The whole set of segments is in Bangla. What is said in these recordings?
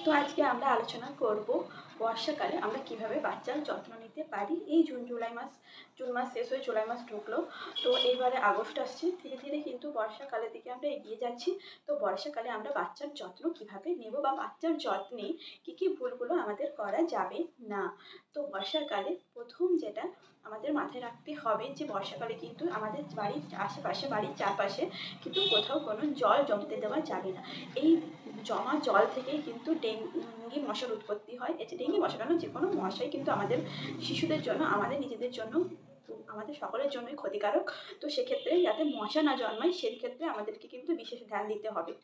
তো আজকে আমরা আলোচনা করব বর্ষাকালে আমরা কিভাবে বাচ্চার যত্ন নিতে পারি। এই জুন মাস শেষ হয়ে জুলাই মাস ঢুকলো, তো এইবারে আগস্ট আসছে। ধীরে ধীরে কিন্তু বর্ষাকালের দিকে আমরা এগিয়ে যাচ্ছি। তো বর্ষাকালে আমরা বাচ্চার যত্ন কিভাবে নেব বা বাচ্চার যত্নে কী কী ভুলগুলো আমাদের করা যাবে না। তো বর্ষাকালে প্রথম যেটা আমাদের মাথায় রাখতে হবে যে বর্ষাকালে কিন্তু আমাদের বাড়ির আশেপাশে, বাড়ির চারপাশে কিন্তু কোথাও কোনো জল জমতে দেওয়া যাবে না। এই জমা জল থেকেই কিন্তু ডেঙ্গি মশার উৎপত্তি হয়। ডেঙ্গি মশা কেন, যে কোনো মশাই কিন্তু আমাদের শিশুদের জন্য, আমাদের নিজেদের জন্য, আমাদের সকলের জন্যই ক্ষতিকারক। তো সেক্ষেত্রে যাতে মশা না জন্মায় সেই ক্ষেত্রে আমাদেরকে কিন্তু বিশেষ ধ্যান দিতে হবে।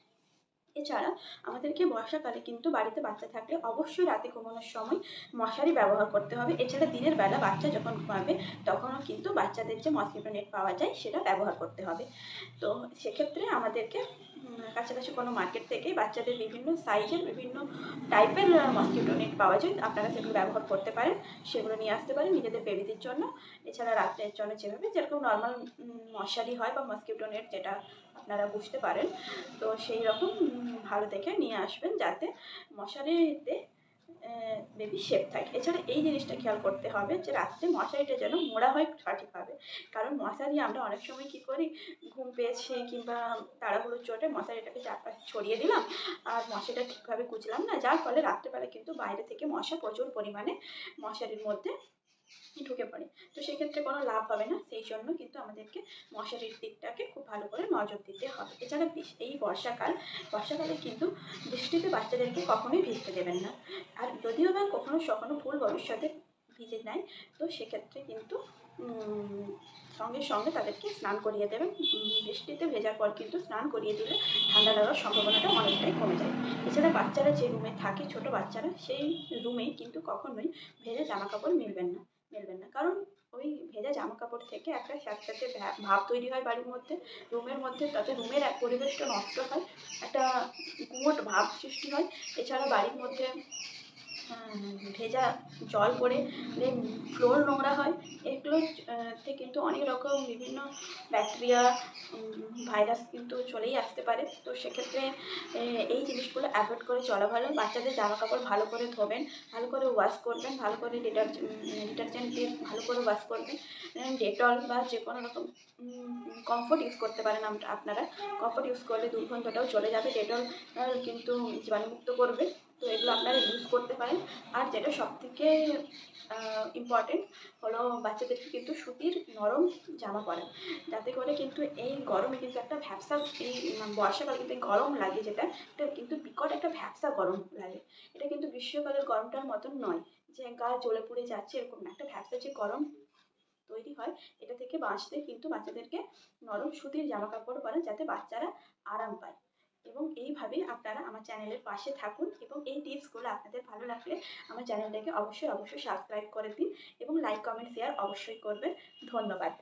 এছাড়া আমাদেরকে বর্ষাকালে কিন্তু বাড়িতে বাচ্চা থাকলে অবশ্যই রাতে ঘুমানোর সময় মশারি ব্যবহার করতে হবে। এছাড়া দিনের বেলা বাচ্চা যখন ঘুমাবে তখনও কিন্তু বাচ্চাদের যে মসকিটো নেট পাওয়া যায় সেটা ব্যবহার করতে হবে। তো সেক্ষেত্রে আমাদেরকে কাছাকাছি কোনো মার্কেট থেকে বাচ্চাদের বিভিন্ন সাইজের, বিভিন্ন টাইপের মসকিটো নেট পাওয়া যায়, আপনারা সেগুলো ব্যবহার করতে পারেন। সেগুলো নিয়ে আসতে পারেন নিজেদের বেবিদের জন্য। এছাড়া রাত্রের জন্য যেরকম নর্মাল মশারি হয় বা মসকিটো নেট, যেটা আপনারা বুঝতে পারেন, তো সেই রকম ভালো দেখে নিয়ে আসবেন যাতে মশারিতে বেবি সেফ থাকে। এছাড়া এই জিনিসটা খেয়াল করতে হবে যে রাত্রে মশারিটা যেন মোড়া হয় সঠিকভাবে। কারণ মশারি আমরা অনেক সময় কী করি, ঘুম পেয়েছে কিংবা তাড়াহুড়োর চোটে মশারিটাকে চারপাশে ছড়িয়ে দিলাম আর মশারিটা ঠিকভাবে গুছলাম না, যার ফলে রাত্রেবেলা কিন্তু বাইরে থেকে মশা প্রচুর পরিমাণে মশারির মধ্যে ঢুকে পড়ে। তো সেক্ষেত্রে কোনো লাভ হবে না। সেই জন্য কিন্তু আমাদেরকে মশারির দিকটাকে খুব ভালো করে নজর দিতে হবে। এছাড়া এই বর্ষাকালে কিন্তু বৃষ্টিতে বাচ্চাদেরকে কখনোই ভিজতে দেবেন না। আর যদিও বা কখনো ভুল ভবিষ্যতে ভিজে নেয়, তো সেক্ষেত্রে কিন্তু সঙ্গে সঙ্গে তাদেরকে স্নান করিয়ে দেবেন। বৃষ্টিতে ভেজার পর কিন্তু স্নান করিয়ে দিলে ঠান্ডা লাগার সম্ভাবনাটা অনেকটাই কমে যায়। এছাড়া বাচ্চারা যে রুমে থাকে, ছোট বাচ্চারা, সেই রুমে কিন্তু কখনোই ভেজা জামা কাপড় মেলবেন না। কারণ ওই ভেজা জামা কাপড় থেকে একটা স্যাঁতস্যাঁতে ভাব তৈরি হয় বাড়ির মধ্যে, রুমের মধ্যে, তাতে রুমের এক পরিবেশটা নষ্ট হয়, একটা গুমোট ভাব সৃষ্টি হয়। এছাড়া বাড়ির মধ্যে ভেজা জল পড়ে ফ্লোর নোংরা হয়। এগুলোতে কিন্তু অনেক রকম বিভিন্ন ব্যাকটেরিয়া, ভাইরাস কিন্তু চলেই আসতে পারে। তো সেক্ষেত্রে এই জিনিসগুলো অ্যাভয়েড করে চলা ভালো। বাচ্চাদের জামা কাপড় ভালো করে ধোবেন, ভালো করে ওয়াশ করবেন, ভালো করে ডিটারজেন্ট দিয়ে ভালো করে ওয়াশ করবেন। ডেটল বা যে কোনো রকম কমফোর্ট ইউজ করতে পারেন আপনারা। কমফোর্ট ইউজ করলে দুর্গন্ধটাও চলে যাবে। ডেটল কিন্তু জীবাণুমুক্ত করবে। তো এগুলো আপনারা ইউজ করতে পারেন। আর যেটা সবথেকে ইম্পর্টেন্ট হলো, বাচ্চাদেরকে কিন্তু সুতির নরম জামা পরান, যাতে করে কিন্তু এই গরমে কিন্তু একটা ভ্যাপসা, এই বর্ষাকালে কিন্তু গরম লাগে, যেটা এটা কিন্তু বিকট একটা ভ্যাপসা গরম লাগে। এটা কিন্তু গ্রীষ্মকালের গরমটার মতন নয় যে গা জ্বলে পুড়ে যাচ্ছে, এরকম না। একটা ভ্যাপসা যে গরম তৈরি হয়, এটা থেকে বাঁচতে কিন্তু বাচ্চাদেরকে নরম সুতির জামা কাপড় পরান, যাতে বাচ্চারা আরাম পায়। এবং এইভাবেই আপনারা আমার চ্যানেলের পাশে থাকুন। এবং এই টিপসগুলো আপনাদের ভালো লাগলে আমার চ্যানেলটাকে অবশ্যই সাবস্ক্রাইব করে দিন এবং লাইক, কমেন্ট, শেয়ার অবশ্যই করবেন। ধন্যবাদ।